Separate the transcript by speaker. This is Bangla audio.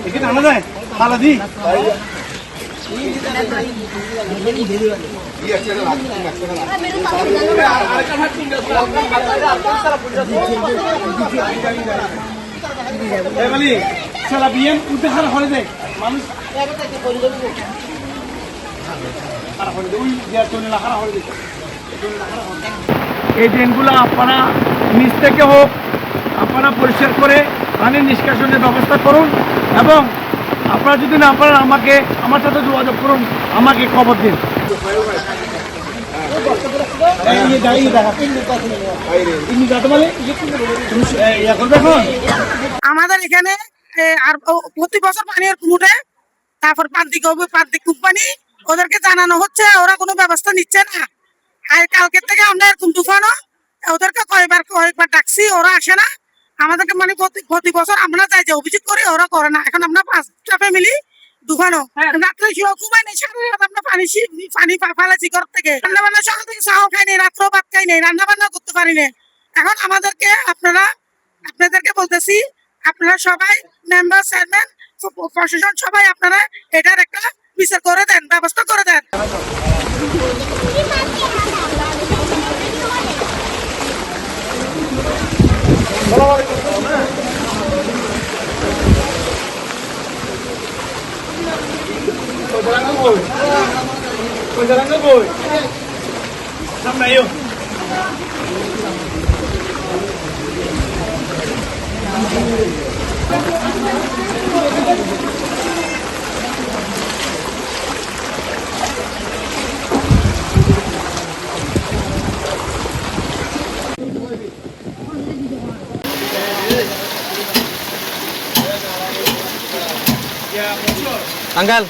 Speaker 1: এখানে আনা যায় তালা দি মানুষ এই ড্রেনগুলো আপনারা নিচ থেকে হোক আপনারা পরিষ্কার করে পানির নিষ্কাশনের ব্যবস্থা করুন এবং আপনারা যদি না পারেন আমার সাথে যোগাযোগ করুন, আমাকে খবর দিন।
Speaker 2: আমাদের এখানে আর প্রতি বছর পানির কুমুটে, তারপর প্রান্তিক কোম্পানি ওদেরকে জানানো হচ্ছে, ওরা কোনো ব্যবস্থা নিচ্ছে না। আর কালকের থেকে আমরা এরকম তুফানও ওদেরকে কয়েকবার ডাকছি, ওরা আসে না। আমাদেরকে মানে প্রতি বছর আমরা যাই যে অভিযোগ করি, ওরা করে না। এখন আমরা 5টা ফ্যামিলি দুফানো রাত্রে ঘুমাই নেই, আমরা পানি ফালাইছি ঘর থেকে। রান্না বান্না সকাল থেকে চাও খাই নেই, রাত্রেও ভাত খাই নেই, রান্না বান্না করতে পারি না। এখন আপনাদেরকে বলতেছি, আপনারা সবাই মেম্বার, চেয়ারম্যান, প্রশাসন সবাই আপনারা এটার একটা বিচার করে দেন, ব্যবস্থা করে দেন।
Speaker 3: Anggal.